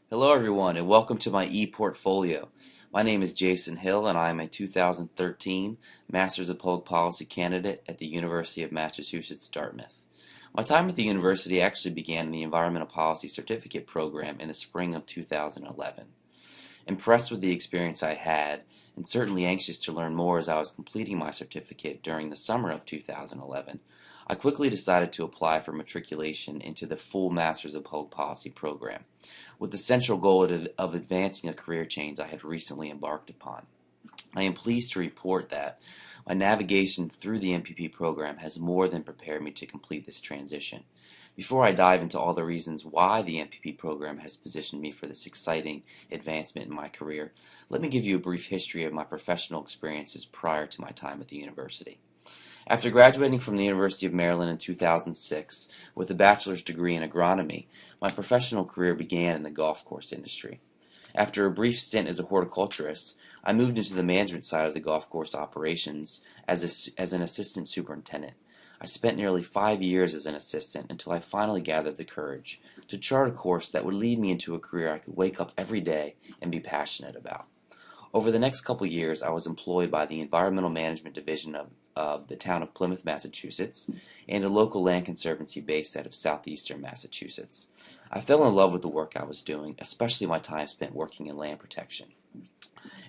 Hello, everyone, and welcome to my e-portfolio. My name is Jason Hill, and I am a 2013 Masters of Public Policy candidate at the University of Massachusetts, Dartmouth. My time at the university actually began in the Environmental Policy Certificate program in the spring of 2011. Impressed with the experience I had, and certainly anxious to learn more as I was completing my certificate during the summer of 2011, I quickly decided to apply for matriculation into the full Masters of Public Policy program, with the central goal of advancing a career change I had recently embarked upon. I am pleased to report that my navigation through the MPP program has more than prepared me to complete this transition. Before I dive into all the reasons why the MPP program has positioned me for this exciting advancement in my career, let me give you a brief history of my professional experiences prior to my time at the university. After graduating from the University of Maryland in 2006 with a bachelor's degree in agronomy, my professional career began in the golf course industry. After a brief stint as a horticulturist, I moved into the management side of the golf course operations as an assistant superintendent. I spent nearly 5 years as an assistant until I finally gathered the courage to chart a course that would lead me into a career I could wake up every day and be passionate about. Over the next couple years, I was employed by the Environmental Management Division of the town of Plymouth, Massachusetts, and a local land conservancy based out of southeastern Massachusetts. I fell in love with the work I was doing, especially my time spent working in land protection.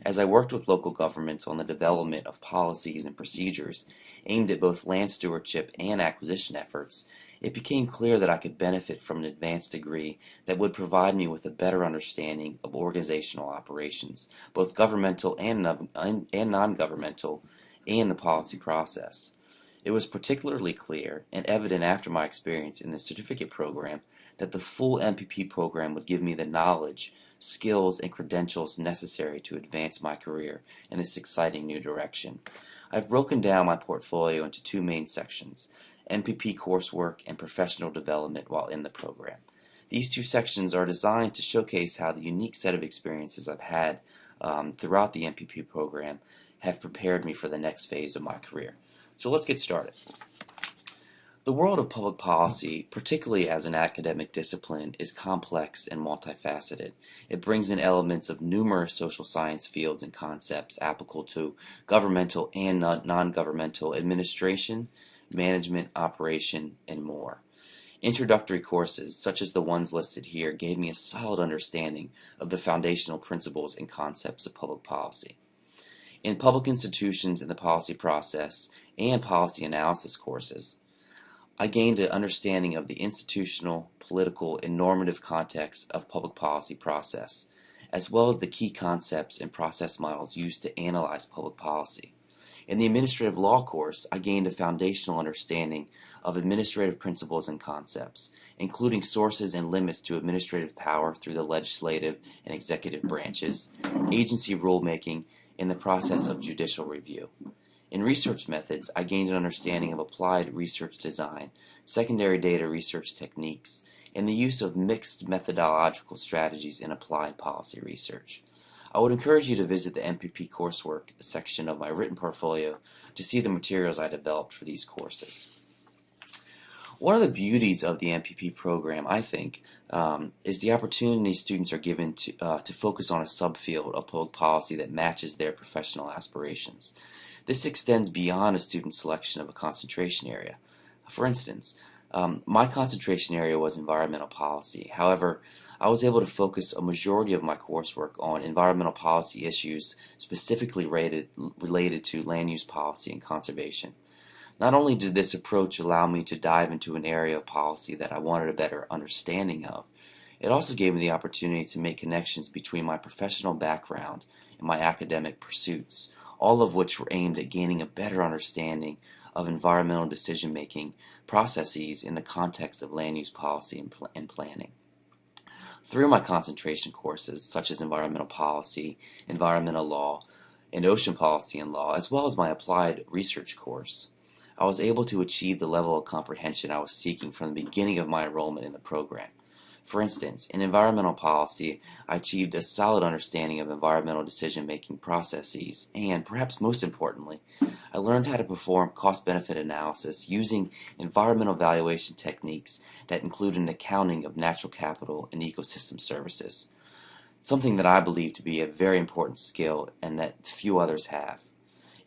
As I worked with local governments on the development of policies and procedures aimed at both land stewardship and acquisition efforts, it became clear that I could benefit from an advanced degree that would provide me with a better understanding of organizational operations, both governmental and non-governmental, and the policy process. It was particularly clear and evident after my experience in the certificate program that the full MPP program would give me the knowledge, skills, and credentials necessary to advance my career in this exciting new direction. I've broken down my portfolio into two main sections: MPP coursework and professional development while in the program. These two sections are designed to showcase how the unique set of experiences I've had throughout the MPP program have prepared me for the next phase of my career. So let's get started. The world of public policy, particularly as an academic discipline, is complex and multifaceted. It brings in elements of numerous social science fields and concepts applicable to governmental and non-governmental administration, management, operation, and more. Introductory courses, such as the ones listed here, gave me a solid understanding of the foundational principles and concepts of public policy. In public institutions in the policy process and policy analysis courses, I gained an understanding of the institutional, political, and normative context of public policy process, as well as the key concepts and process models used to analyze public policy. In the administrative law course, I gained a foundational understanding of administrative principles and concepts, including sources and limits to administrative power through the legislative and executive branches, agency rulemaking, and the process of judicial review. In research methods, I gained an understanding of applied research design, secondary data research techniques, and the use of mixed methodological strategies in applied policy research. I would encourage you to visit the MPP coursework section of my written portfolio to see the materials I developed for these courses. One of the beauties of the MPP program, I think, is the opportunity students are given to focus on a subfield of public policy that matches their professional aspirations. This extends beyond a student's selection of a concentration area. For instance, my concentration area was environmental policy. However, I was able to focus a majority of my coursework on environmental policy issues specifically related to land use policy and conservation. Not only did this approach allow me to dive into an area of policy that I wanted a better understanding of, it also gave me the opportunity to make connections between my professional background and my academic pursuits, all of which were aimed at gaining a better understanding of environmental decision-making processes in the context of land use policy and planning. Through my concentration courses, such as environmental policy, environmental law, and ocean policy and law, as well as my applied research course, I was able to achieve the level of comprehension I was seeking from the beginning of my enrollment in the program. For instance, in environmental policy, I achieved a solid understanding of environmental decision-making processes, and perhaps most importantly, I learned how to perform cost-benefit analysis using environmental valuation techniques that include an accounting of natural capital and ecosystem services, something that I believe to be a very important skill and that few others have.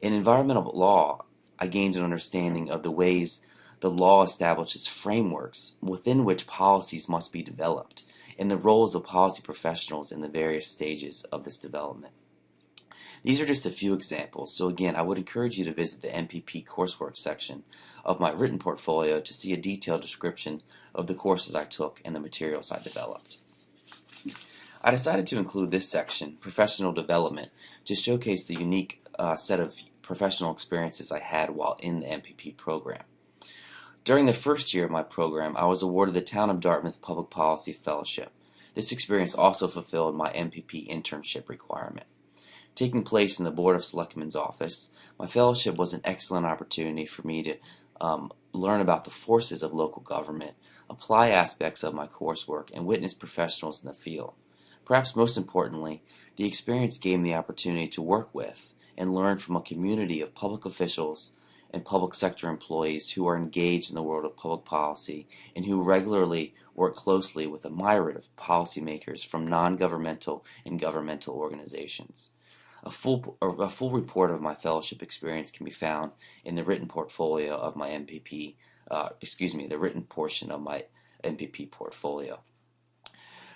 In environmental law, I gained an understanding of the ways the law establishes frameworks within which policies must be developed, and the roles of policy professionals in the various stages of this development. These are just a few examples, so again, I would encourage you to visit the MPP coursework section of my written portfolio to see a detailed description of the courses I took and the materials I developed. I decided to include this section, Professional Development, to showcase the unique set of professional experiences I had while in the MPP program. During the first year of my program, I was awarded the Town of Dartmouth Public Policy Fellowship. This experience also fulfilled my MPP internship requirement. Taking place in the Board of Selectmen's office, my fellowship was an excellent opportunity for me to learn about the forces of local government, apply aspects of my coursework, and witness professionals in the field. Perhaps most importantly, the experience gave me the opportunity to work with and learn from a community of public officials and public sector employees who are engaged in the world of public policy and who regularly work closely with a myriad of policymakers from non-governmental and governmental organizations. A full report of my fellowship experience can be found in the written portfolio of my MPP, the written portion of my MPP portfolio.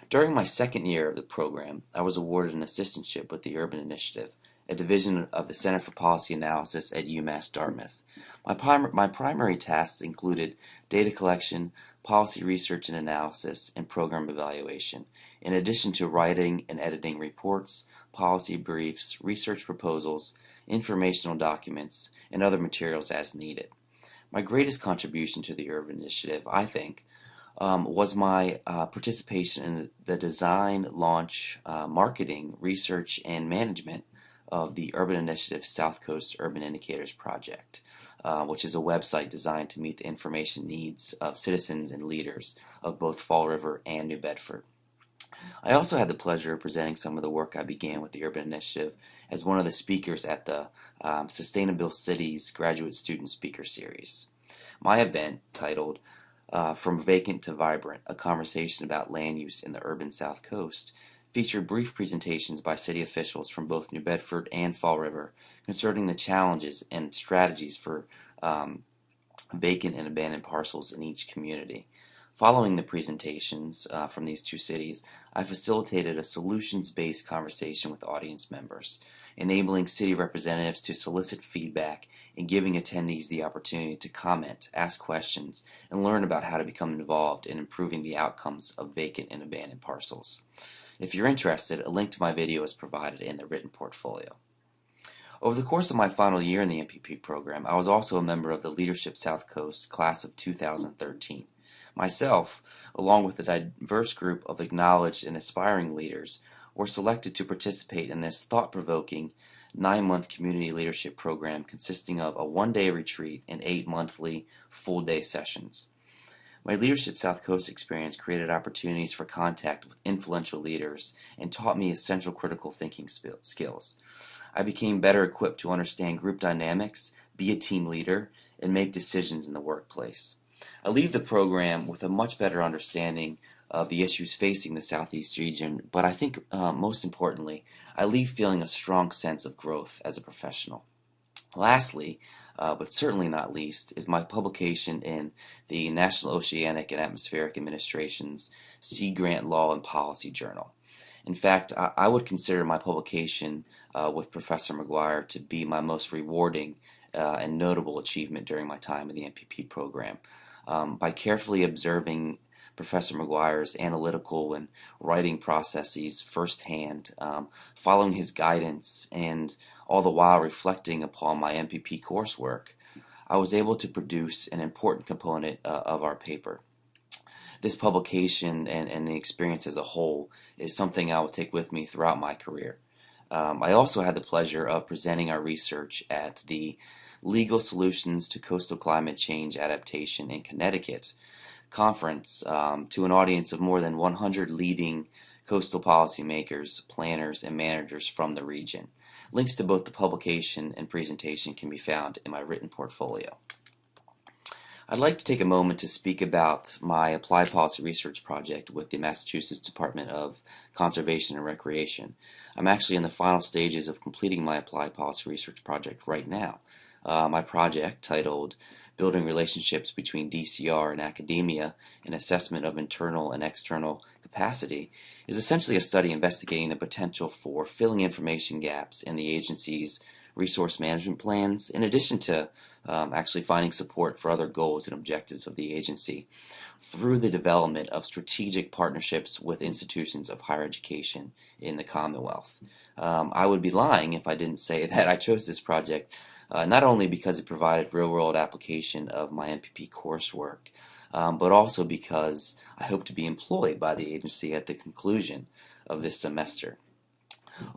During my second year of the program, I was awarded an assistantship with the Urban Initiative, a division of the Center for Policy Analysis at UMass Dartmouth. My primary tasks included data collection, policy research and analysis, and program evaluation, in addition to writing and editing reports, policy briefs, research proposals, informational documents, and other materials as needed. My greatest contribution to the Urban Initiative, I think, was my participation in the design, launch, marketing, research, and management of the Urban Initiative South Coast Urban Indicators Project, which is a website designed to meet the information needs of citizens and leaders of both Fall River and New Bedford. I also had the pleasure of presenting some of the work I began with the Urban Initiative as one of the speakers at the Sustainable Cities Graduate Student Speaker Series. My event, titled From Vacant to Vibrant, a conversation about land use in the urban South Coast, featured brief presentations by city officials from both New Bedford and Fall River concerning the challenges and strategies for vacant and abandoned parcels in each community. Following the presentations from these two cities, I facilitated a solutions-based conversation with audience members, enabling city representatives to solicit feedback and giving attendees the opportunity to comment, ask questions, and learn about how to become involved in improving the outcomes of vacant and abandoned parcels. If you're interested, a link to my video is provided in the written portfolio. Over the course of my final year in the MPP program, I was also a member of the Leadership South Coast class of 2013. Myself, along with a diverse group of acknowledged and aspiring leaders, were selected to participate in this thought-provoking 9-month community leadership program consisting of a 1-day retreat and 8 monthly full-day sessions. My Leadership South Coast experience created opportunities for contact with influential leaders and taught me essential critical thinking skills. I became better equipped to understand group dynamics, be a team leader, and make decisions in the workplace. I leave the program with a much better understanding of the issues facing the Southeast region, but I think most importantly, I leave feeling a strong sense of growth as a professional. Lastly, but certainly not least, is my publication in the National Oceanic and Atmospheric Administration's Sea Grant Law and Policy Journal. In fact, I would consider my publication with Professor McGuire to be my most rewarding and notable achievement during my time in the MPP program. By carefully observing Professor McGuire's analytical and writing processes firsthand, following his guidance, and all the while reflecting upon my MPP coursework, I was able to produce an important component of our paper. This publication and the experience as a whole is something I will take with me throughout my career. I also had the pleasure of presenting our research at the Legal Solutions to Coastal Climate Change Adaptation in Connecticut conference to an audience of more than 100 leading coastal policymakers, planners, and managers from the region. Links to both the publication and presentation can be found in my written portfolio. I'd like to take a moment to speak about my applied policy research project with the Massachusetts Department of Conservation and Recreation. I'm actually in the final stages of completing my applied policy research project right now. My project, titled Building Relationships Between DCR and Academia, an Assessment of Internal and External Capacity, is essentially a study investigating the potential for filling information gaps in the agency's resource management plans, in addition to actually finding support for other goals and objectives of the agency through the development of strategic partnerships with institutions of higher education in the Commonwealth. I would be lying if I didn't say that I chose this project not only because it provided real-world application of my MPP coursework, but also because I hope to be employed by the agency at the conclusion of this semester.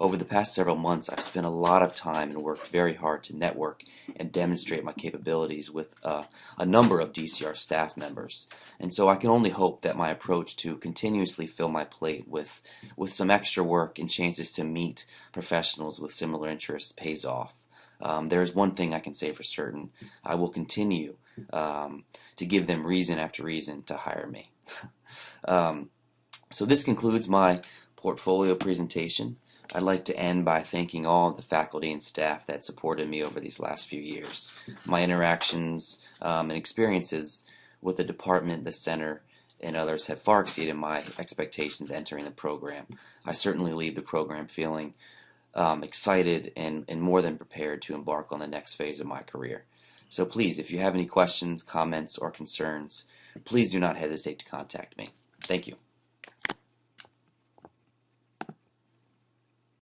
Over the past several months, I've spent a lot of time and worked very hard to network and demonstrate my capabilities with a number of DCR staff members. And so I can only hope that my approach to continuously fill my plate with some extra work and chances to meet professionals with similar interests pays off. There is one thing I can say for certain: I will continue to give them reason after reason to hire me. So this concludes my portfolio presentation. I'd like to end by thanking all of the faculty and staff that supported me over these last few years. My interactions and experiences with the department, the center, and others have far exceeded my expectations entering the program. I certainly leave the program feeling excited and more than prepared to embark on the next phase of my career. So please, if you have any questions, comments, or concerns, please do not hesitate to contact me. Thank you.